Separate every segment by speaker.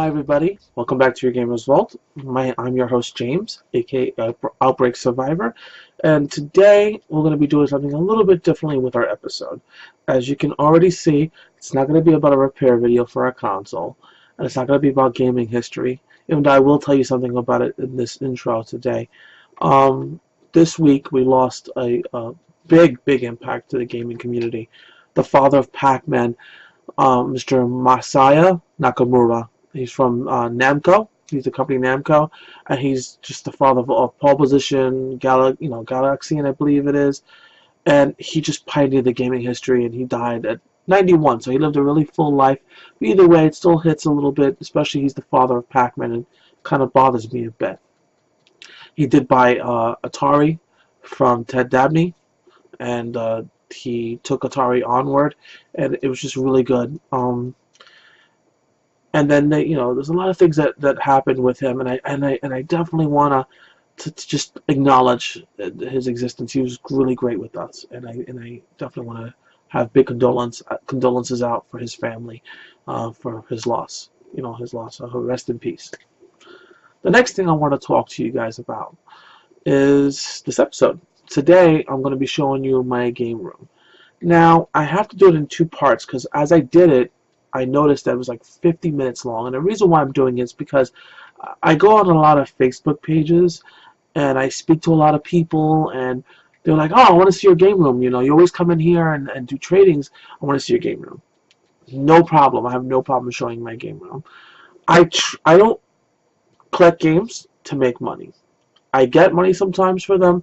Speaker 1: Hi everybody, welcome back to your Gamer's Vault. I'm your host James, aka Outbreak Survivor, and today we're going to be doing something a little bit differently with our episode. As you can already see, it's not going to be about a repair video for our console, and it's not going to be about gaming history, even though I will tell you something about it in this intro today. This week we lost a big impact to the gaming community. The father of Pac-Man, Mr. Masaya Nakamura. He's from Namco. He's the company Namco, and he's just the father of Pole Position, Galaxy, and I believe it is. And he just pioneered the gaming history, and he died at 91. So he lived a really full life. But either way, it still hits a little bit, especially he's the father of Pac-Man, and kind of bothers me a bit. He did buy Atari from Ted Dabney, and he took Atari onward, and it was just really good. And then there's a lot of things that happened with him, and I definitely want to just acknowledge his existence. He was really great with us, and I definitely want to have big condolences out for his family, for his loss. His loss. Rest in peace. The next thing I want to talk to you guys about is this episode. Today I'm going to be showing you my game room. Now I have to do it in two parts because as I did it, I noticed that it was like 50 minutes long, and the reason why I'm doing it is because I go on a lot of Facebook pages and I speak to a lot of people, and they're like, oh, I want to see your game room. You always come in here and do tradings. I want to see your game room. No problem. I have no problem showing my game room. I don't collect games to make money. I get money sometimes for them,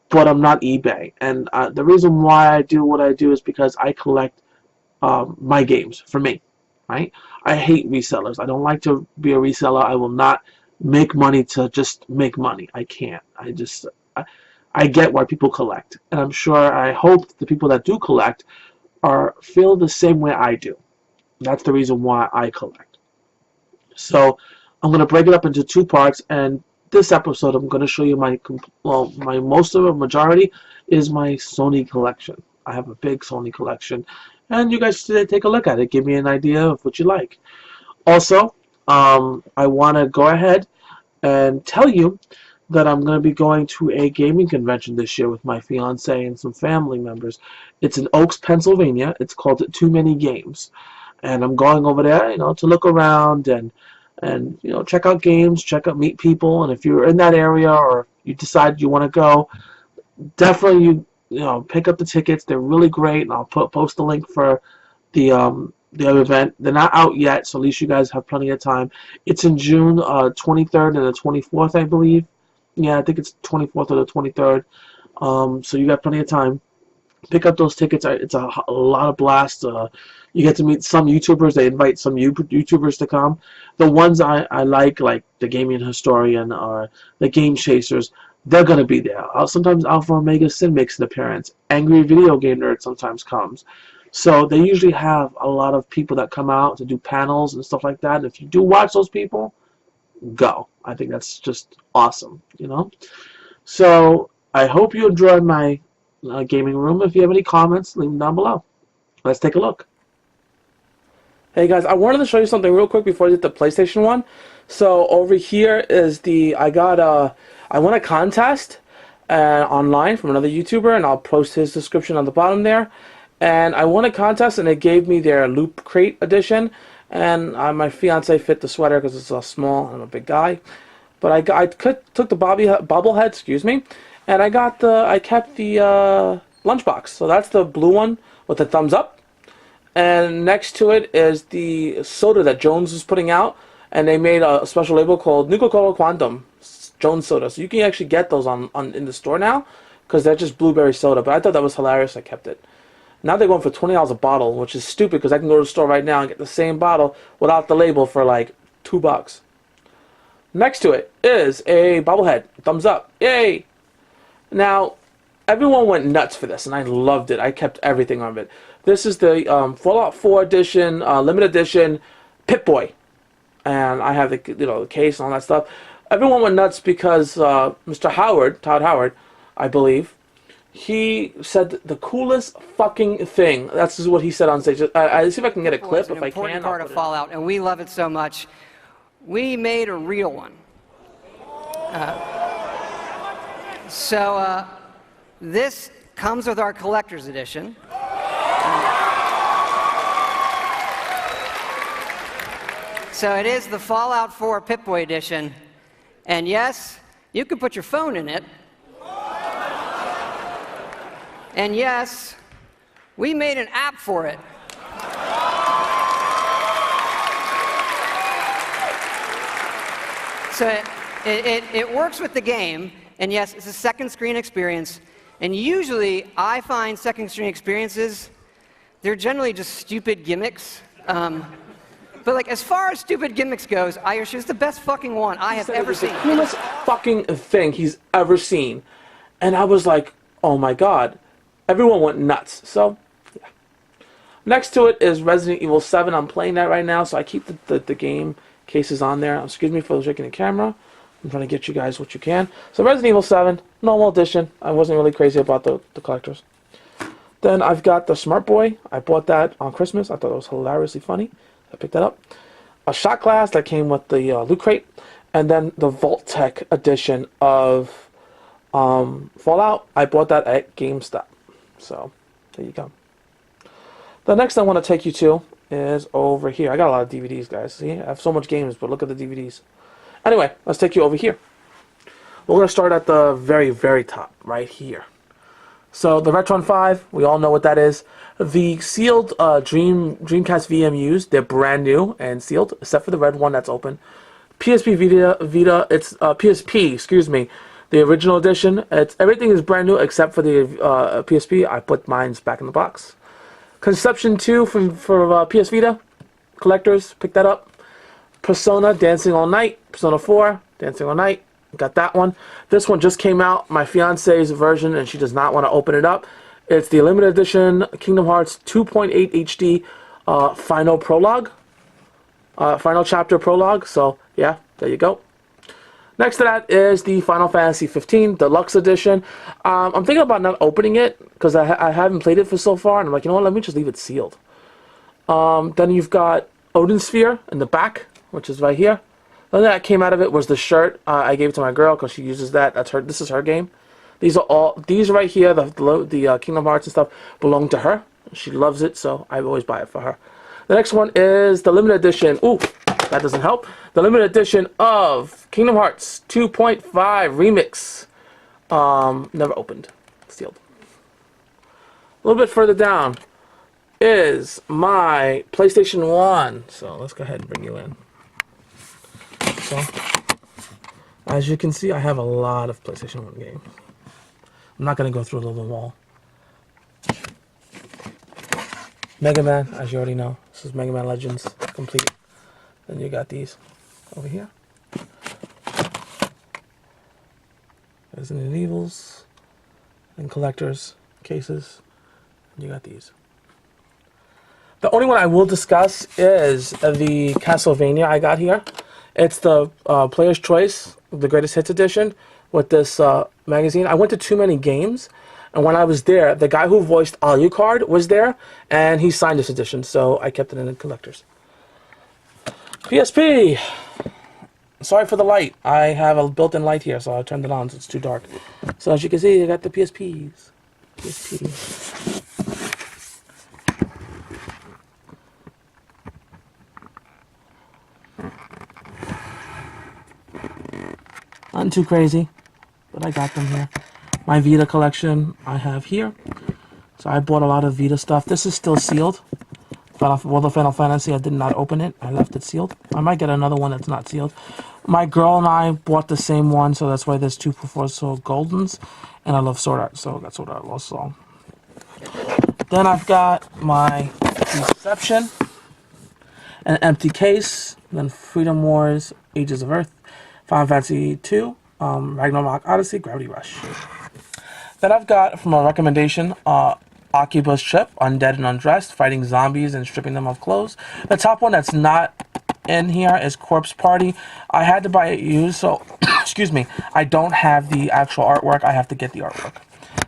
Speaker 1: but I'm not eBay. And the reason why I do what I do is because I collect my games for me, right? I hate resellers. I don't like to be a reseller. I will not make money to just make money. I can't. I get why people collect, and I hope the people that do collect feel the same way I do. That's the reason why I collect. So I'm going to break it up into two parts, and this episode I'm going to show you my majority is my Sony collection. I have a big Sony collection, and you guys take a look at it. Give me an idea of what you like. Also, I want to go ahead and tell you that I'm going to be going to a gaming convention this year with my fiance and some family members. It's in Oaks, Pennsylvania. It's called Too Many Games, and I'm going over there, to look around and check out games, meet people. And if you're in that area or you decide you want to go, definitely pick up the tickets. They're really great, and I'll post the link for the event. They're not out yet, so at least you guys have plenty of time. It's in June 23rd and the 24th, I believe. Yeah, I think it's 24th or the 23rd. So you got plenty of time. Pick up those tickets. It's a lot of blast. You get to meet some YouTubers. They invite some YouTubers to come. The ones I like the Gaming Historian or the Game Chasers, they're going to be there. Sometimes Alpha Omega Sin makes an appearance. Angry Video Game Nerd sometimes comes. So they usually have a lot of people that come out to do panels and stuff like that. And if you do watch those people, go. I think that's just awesome, So I hope you enjoyed my gaming room. If you have any comments, leave them down below. Let's take a look. Hey guys, I wanted to show you something real quick before I get the PlayStation one. So over here is I won a contest online from another YouTuber, and I'll post his description on the bottom there. And I won a contest, and it gave me their Loop Crate edition. And my fiance fit the sweater because it's small. I'm a big guy, but I took the bobblehead, and I kept the lunchbox. So that's the blue one with the thumbs up. And next to it is the soda that Jones was putting out, and they made a special label called Nuka-Cola Quantum Jones soda. So you can actually get those in the store now, because they're just blueberry soda. But I thought that was hilarious. I kept it. Now they're going for $20 a bottle, which is stupid because I can go to the store right now and get the same bottle without the label for like $2. Next to it is a bobblehead. Thumbs up. Yay! Now, everyone went nuts for this, and I loved it. I kept everything of it. This is the Fallout 4 edition, limited edition Pip-Boy. And I have the case and all that stuff. Everyone went nuts because Mr. Howard, Todd Howard, I believe, he said the coolest fucking thing. That's what he said on stage. I'll see if I can get a clip. If I can,
Speaker 2: it's an important part of Fallout, and we love it so much. we made a real one. This comes with our collector's edition. So it is the Fallout 4 Pip-Boy edition. And yes, you can put your phone in it. And yes, we made an app for it. So it works with the game, and yes, it's a second screen experience. And usually, I find second screen experiences, they're generally just stupid gimmicks. But like, as far as stupid gimmicks goes, I assure it's the best fucking one I have ever seen.
Speaker 1: The coolest fucking thing he's ever seen. And I was like, oh my god. Everyone went nuts. So, yeah. Next to it is Resident Evil 7. I'm playing that right now, so I keep the game cases on there. Excuse me for shaking the camera. I'm trying to get you guys what you can. So Resident Evil 7, normal edition. I wasn't really crazy about the collectors. Then I've got the Smart Boy. I bought that on Christmas. I thought it was hilariously funny. I picked that up. A shot glass that came with the loot crate. And then the Vault-Tec edition of Fallout. I bought that at GameStop. So, there you go. The next I want to take you to is over here. I got a lot of DVDs, guys. See, I have so much games, but look at the DVDs. Anyway, let's take you over here. We're going to start at the very, very top, right here. So, the Retron 5, we all know what that is. The sealed Dreamcast VMUs, they're brand new and sealed, except for the red one that's open. PSP Vita, it's PSP, excuse me. The original edition, everything is brand new except for the PSP. I put mine back in the box. Conception 2 for PS Vita. Collectors, pick that up. Persona, Dancing All Night. Persona 4, Dancing All Night. Got that one. This one just came out, my fiance's version, and she does not want to open it up. It's the limited edition Kingdom Hearts 2.8 HD final prologue. Final chapter prologue. So, yeah, there you go. Next to that is the Final Fantasy 15 Deluxe Edition. I'm thinking about not opening it because I haven't played it for so far, and I'm like, you know what, let me just leave it sealed. Then you've got Odin Sphere in the back, which is right here. The thing that came out of it was the shirt. I gave it to my girl because she uses that. That's her. This is her game. These right here, the Kingdom Hearts and stuff, belong to her. She loves it, so I always buy it for her. The next one is the limited edition. Ooh, that doesn't help. The limited edition of Kingdom Hearts 2.5 Remix. Never opened. Sealed. A little bit further down is my PlayStation 1. So let's go ahead and bring you in. So, as you can see, I have a lot of PlayStation 1 games. I'm not going to go through them all. Mega Man, as you already know. This is Mega Man Legends complete. Then you got these over here. Resident Evils and collectors cases. And you got these. The only one I will discuss is the Castlevania I got here. It's the Player's Choice, the Greatest Hits edition, with this magazine. I went to too many games, and when I was there, the guy who voiced Alucard was there, and he signed this edition, so I kept it in the collectors. PSP! Sorry for the light. I have a built-in light here, so I turned it on so it's too dark. So as you can see, I got the PSPs. PSP. Nothing too crazy, but I got them here. My Vita collection I have here. So I bought a lot of Vita stuff. This is still sealed. The Final Fantasy, I did not open it. I left it sealed. I might get another one that's not sealed. My girl and I bought the same one, so that's why there's 2 for so Goldens. And I love Sword Art, so I got Sword Art also. Then I've got my Deception, an empty case, then Freedom Wars, Ages of Earth, Final Fantasy 2, Ragnarok Odyssey, Gravity Rush. Then I've got, from a recommendation, Akiba's Trip, Undead and Undressed, fighting zombies and stripping them of clothes. The top one that's not in here is Corpse Party. I had to buy it used, so, excuse me, I don't have the actual artwork. I have to get the artwork.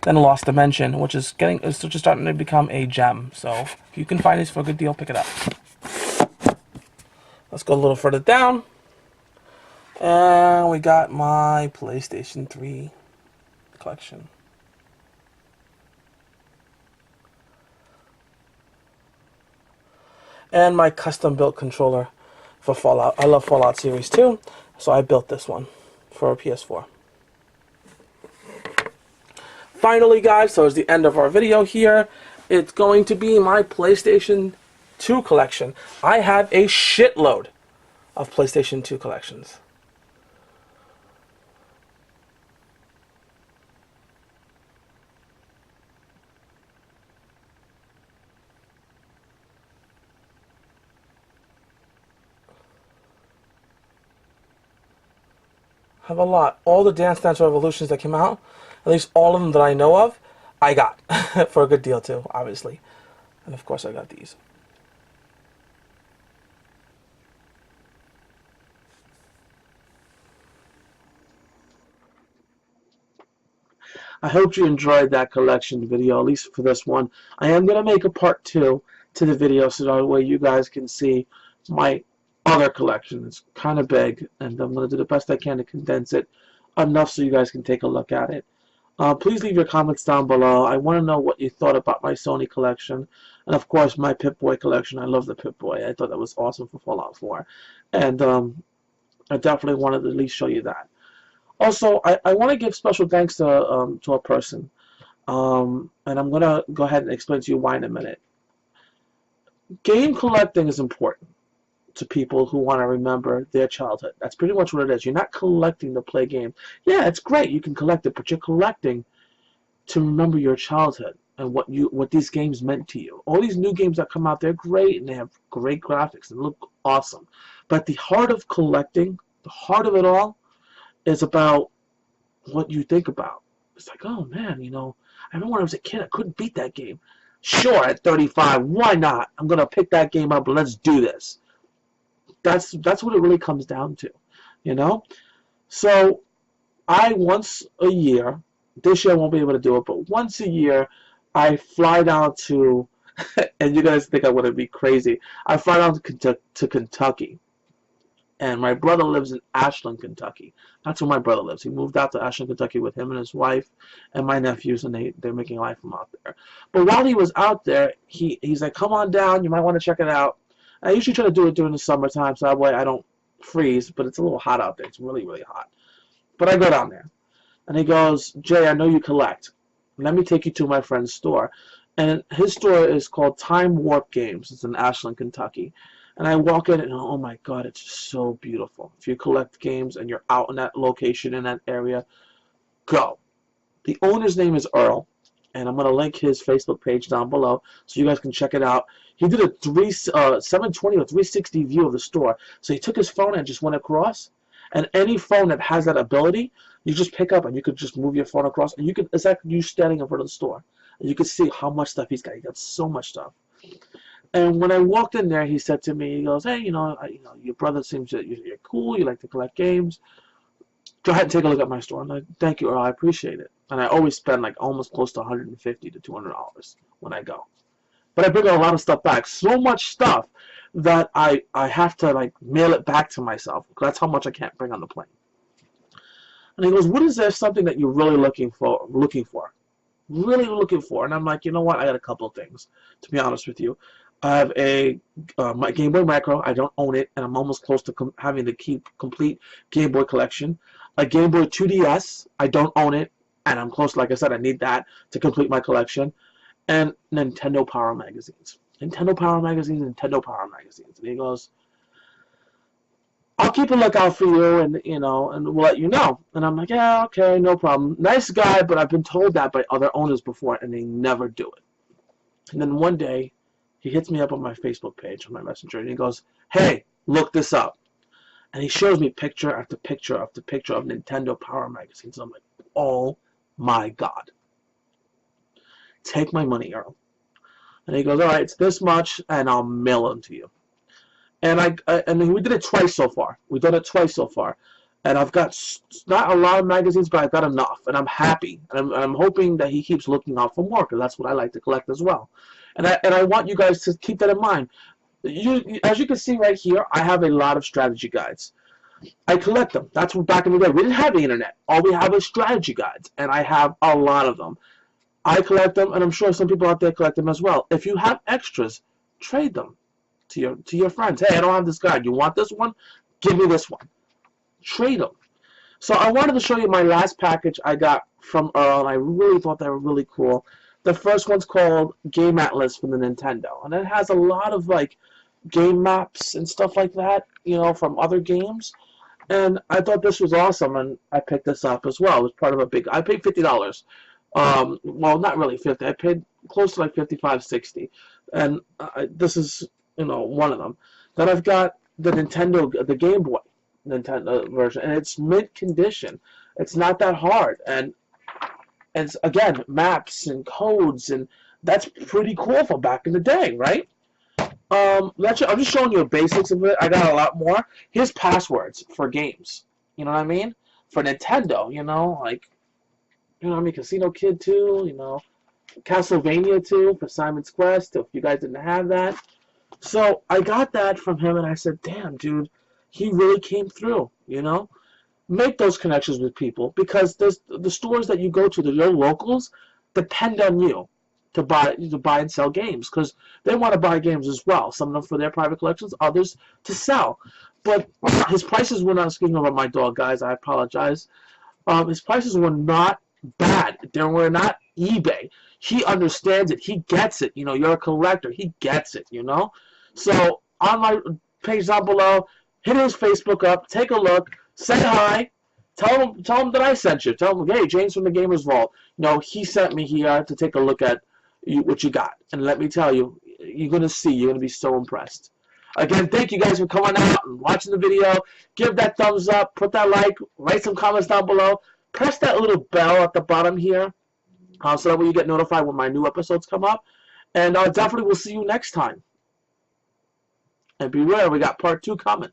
Speaker 1: Then Lost Dimension, which is just starting to become a gem. So, if you can find this for a good deal, pick it up. Let's go a little further down. And we got my PlayStation 3 collection. And my custom built controller for Fallout. I love Fallout series too, so I built this one for a PS4. Finally, guys, so it's the end of our video here. It's going to be my PlayStation 2 collection. I have a shitload of PlayStation 2 collections. I have a lot. All the Dance Dance Revolutions that came out, at least all of them that I know of, I got for a good deal too, obviously. And of course I got these. I hope you enjoyed that collection video, at least for this one. I am going to make a part 2 to the video so that way you guys can see my other collection. It's kind of big, and I'm going to do the best I can to condense it enough so you guys can take a look at it. Please leave your comments down below. I want to know what you thought about my Sony collection. And of course, my Pip-Boy collection. I love the Pip-Boy. I thought that was awesome for Fallout 4. And I definitely wanted to at least show you that. Also, I want to give special thanks to a person. And I'm going to go ahead and explain to you why in a minute. Game collecting is important to people who want to remember their childhood. That's pretty much what it is. You're not collecting to play games. Yeah, it's great. You can collect it, but you're collecting to remember your childhood and what these games meant to you. All these new games that come out, they're great and they have great graphics and look awesome. But the heart of collecting, the heart of it all, is about what you think about. It's like, oh man, you know, I remember when I was a kid, I couldn't beat that game. Sure, at 35, why not? I'm gonna pick that game up and let's do this. That's what it really comes down to, you know. So I once a year, this year I won't be able to do it, but once a year I fly down to, and you guys think I'm gonna be crazy. I fly down to Kentucky. And my brother lives in Ashland, Kentucky. That's where my brother lives. He moved out to Ashland, Kentucky with him and his wife and my nephews, and they're making life from out there. But while he was out there, he's like, come on down. You might want to check it out. I usually try to do it during the summertime, so that way I don't freeze, but it's a little hot out there. It's really, really hot. But I go down there. And he goes, Jay, I know you collect. Let me take you to my friend's store. And his store is called Time Warp Games. It's in Ashland, Kentucky. And I walk in and oh my god, it's just so beautiful. If you collect games and you're out in that location, in that area, go. The owner's name is Earl, and I'm going to link his Facebook page down below so you guys can check it out. He did a 720 or 360 view of the store. So he took his phone and just went across, and any phone that has that ability, you just pick up and you could just move your phone across, and you could, it's like you standing in front of the store. And you can see how much stuff he's got. He got so much stuff. And when I walked in there, he said to me, he goes, hey, you know, your brother seems that you're cool, you like to collect games. Go ahead and take a look at my store. I'm like, thank you, Earl, I appreciate it. And I always spend like almost close to $150 to $200 when I go. But I bring a lot of stuff back. So much stuff that I have to like mail it back to myself. That's how much I can't bring on the plane. And he goes, what is there something that you're really looking for? Really looking for? And I'm like, you know what? I got a couple of things, to be honest with you. I have a my Game Boy Micro. I don't own it, and I'm almost close to having the complete Game Boy collection. A Game Boy 2DS. I don't own it, and I'm close. Like I said, I need that to complete my collection. And Nintendo Power magazines. Nintendo Power magazines. And he goes, I'll keep a lookout for you, and you know, and we'll let you know. And I'm like, yeah, okay, no problem. Nice guy, but I've been told that by other owners before, and they never do it. And then one day, he hits me up on my Facebook page, on my Messenger, and he goes, hey, look this up. And he shows me picture after picture after picture of Nintendo Power magazines. And I'm like, oh my God. Take my money, Earl. And he goes, all right, it's this much, and I'll mail them to you. And and we did it twice so far. We've done it twice so far. And I've got not a lot of magazines, but I've got enough. And I'm happy. And I'm hoping that he keeps looking out for more, because that's what I like to collect as well. And I want you guys to keep that in mind. As you can see right here, I have a lot of strategy guides. I collect them. That's what back in the day. We didn't have the internet. All we have is strategy guides, and I have a lot of them. I collect them, and I'm sure some people out there collect them as well. If you have extras, trade them to your friends. Hey, I don't have this guide. You want this one? Give me this one. Trade them. So I wanted to show you my last package I got from Earl, and I really thought they were really cool. The first one's called Game Atlas from the Nintendo, and it has a lot of like game maps and stuff like that, you know, from other games. And I thought this was awesome, and I picked this up as well. It was part of a big. I paid $50. Well, not really 50. I paid close to like 55, 60, and this is, you know, one of them. Then I've got the Nintendo, the Game Boy Nintendo version, and it's mint condition. It's not that hard, and it's again maps and codes, and that's pretty cool for back in the day, right? I'm just showing you the basics of it. I got a lot more. Here's passwords for games. You know what I mean? For Nintendo, you know, like, you know what I mean? Casino Kid 2, you know, Castlevania 2 for Simon's Quest, if you guys didn't have that. So I got that from him, and I said, damn, dude, he really came through, you know? Make those connections with people, because there's the stores that you go to, your locals, depend on you to buy and sell games, because they want to buy games as well. Some of them for their private collections, others to sell. But his prices were not, speaking about my dog, guys, I apologize. His prices were not bad. They were not eBay. He understands it. He gets it. You know, you're a collector. He gets it, you know? So on my page down below, hit his Facebook up, take a look, say hi, tell him that I sent you. Tell him, hey, James from the Gamers Vault. You know, he sent me here to take a look at what you got. And let me tell you, you're going to be so impressed. Again, thank you guys for coming out and watching the video. Give that thumbs up, put that like, write some comments down below. Press that little bell at the bottom here, so that way you get notified when my new episodes come up. And definitely we'll see you next time. And beware, we got part 2 coming.